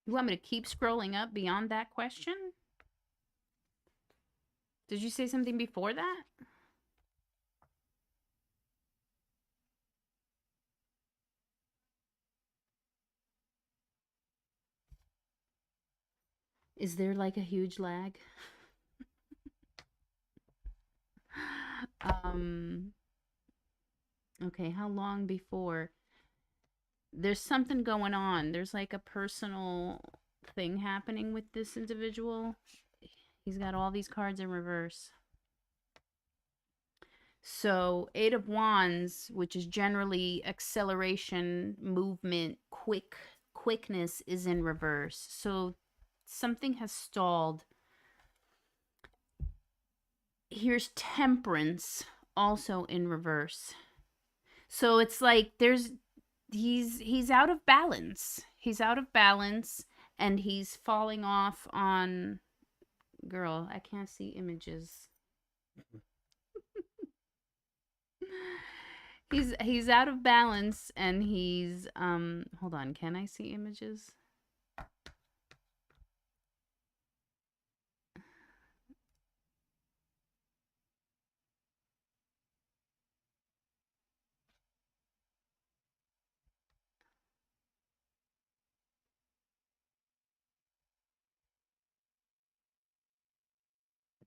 [SPEAKER 1] You want me to keep scrolling up beyond that question? Did you say something before that? Is there like a huge lag? Okay, how long before? There's something going on. There's like a personal thing happening with this individual. He's got all these cards in reverse. So, Eight of Wands, which is generally acceleration, movement, quickness, is in reverse. So, something has stalled. Here's Temperance, also in reverse. So it's like he's out of balance. He's out of balance and he's falling off on, girl, I can't see images. He's out of balance, and he's hold on, can I see images?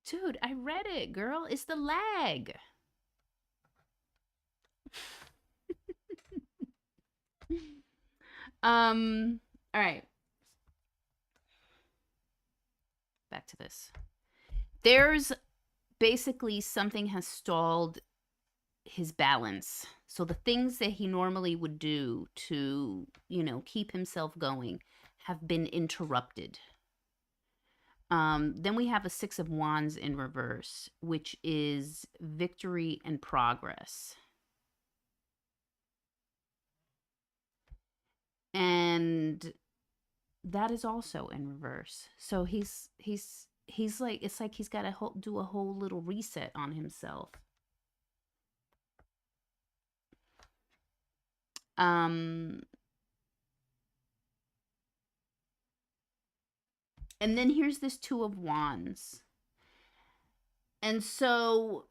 [SPEAKER 1] Dude, I read it, girl. It's the lag. All right. Back to this. There's basically something has stalled his balance. So the things that he normally would do to, keep himself going have been interrupted. Then we have a Six of Wands in reverse, which is victory and progress. And that is also in reverse. So he's like, it's like he's got to do a whole little reset on himself. And then here's this Two of Wands. And so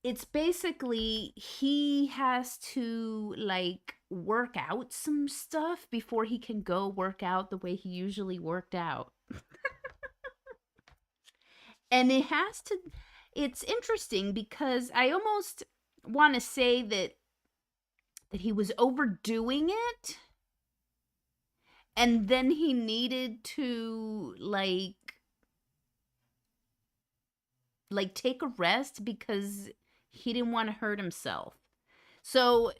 [SPEAKER 1] it's basically he has to like work out some stuff before he can go work out the way he usually worked out. And it's interesting because I almost want to say that he was overdoing it, and then he needed to like take a rest because he didn't want to hurt himself. So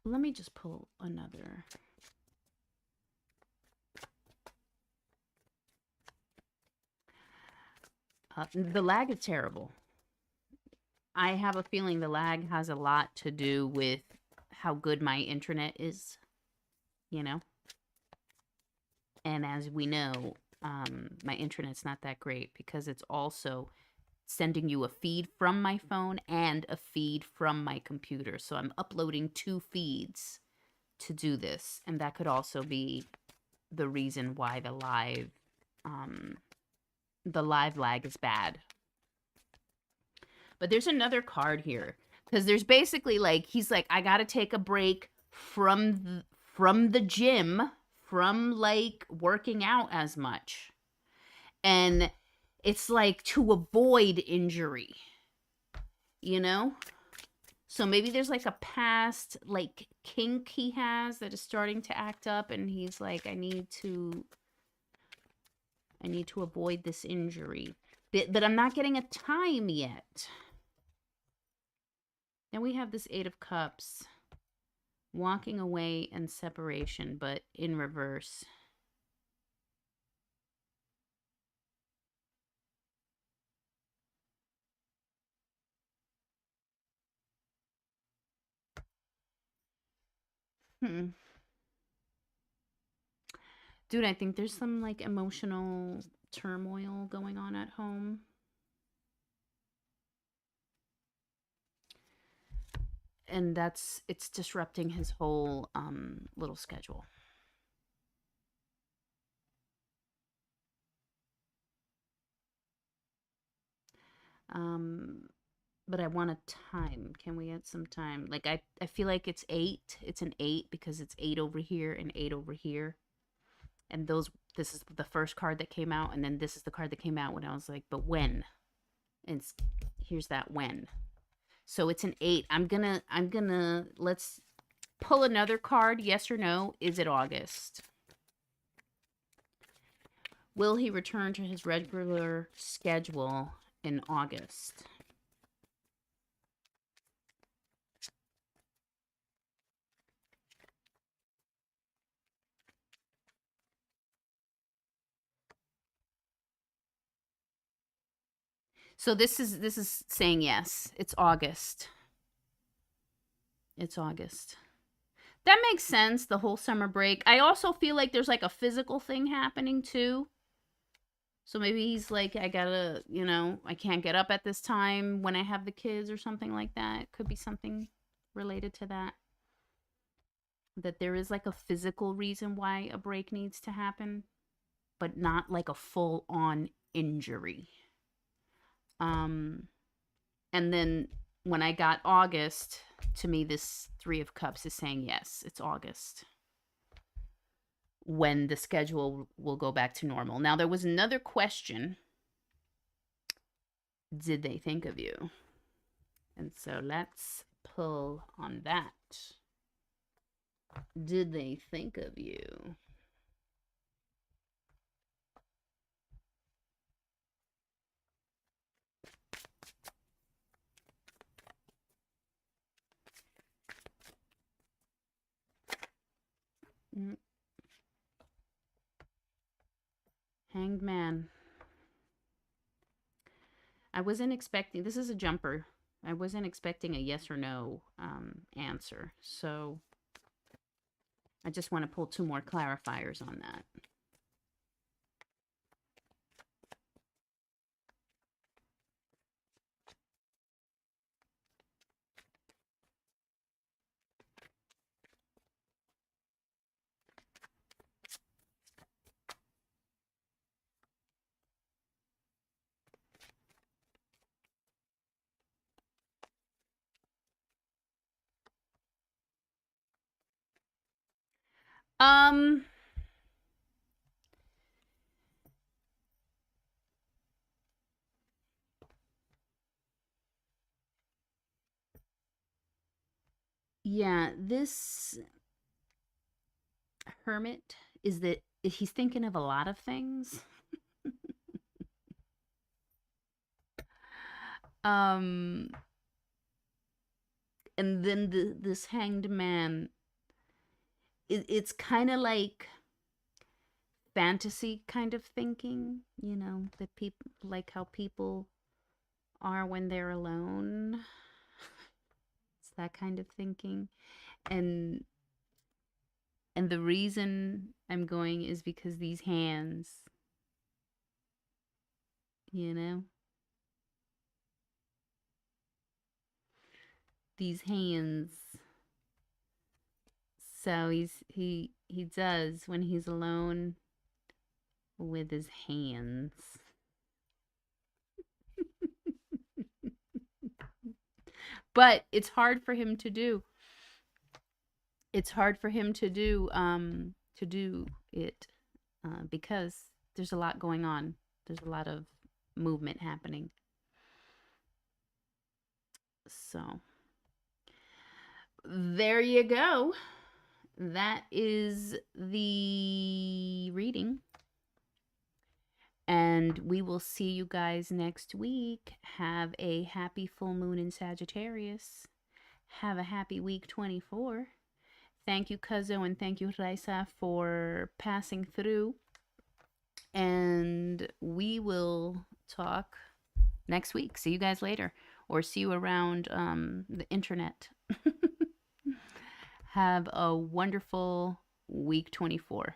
[SPEAKER 1] let me just pull another. The lag is terrible. I have a feeling the lag has a lot to do with how good my internet is, And as we know, my internet's not that great because it's also sending you a feed from my phone and a feed from my computer. So I'm uploading 2 feeds to do this. And that could also be the reason why the live lag is bad. But there's another card here because there's basically like he's like, I gotta take a break from the gym, from like working out as much, and it's like to avoid injury, So maybe there's like a past like kink he has that is starting to act up, and he's like, I need to avoid this injury, but I'm not getting a time yet. Then we have this Eight of Cups, walking away and separation, but in reverse. Dude, I think there's some like emotional turmoil going on at home. And it's disrupting his whole little schedule. But I want a time. Can we get some time? Like I feel like it's 8. It's an 8 because it's 8 over here and 8 over here. And this is the first card that came out, and then this is the card that came out when I was like, but when? And here's that when. So it's an 8. I'm gonna let's pull another card. Yes or no? Is it August? Will he return to his regular schedule in August? So this is saying yes. It's August. It's August. That makes sense, the whole summer break. I also feel like there's like a physical thing happening too. So maybe he's like, I gotta, I can't get up at this time when I have the kids or something like that. Could be something related to that. That there is like a physical reason why a break needs to happen, but not like a full on injury. Um, and then when I got August, to me, this Three of Cups is saying, yes, it's August when the schedule will go back to normal. Now, there was another question. Did they think of you? And so let's pull on that. Did they think of you? Hanged Man. I wasn't expecting, this is a jumper. I wasn't expecting a yes or no answer. So I just want to pull two more clarifiers on that. Um, yeah, this hermit is that he's thinking of a lot of things. um, and then this hanged man, it's kind of like fantasy kind of thinking, that people like how people are when they're alone. It's that kind of thinking. And the reason I'm going is because these hands, you know, these hands. So he does when he's alone with his hands. But it's hard for him to do. It's hard for him to do it because there's a lot going on. There's a lot of movement happening. So there you go. That is the reading. And we will see you guys next week. Have a happy full moon in Sagittarius. Have a happy week 24. Thank you, Kazo, and thank you, Raisa, for passing through. And we will talk next week. See you guys later, or see you around the internet. Have a wonderful week 24.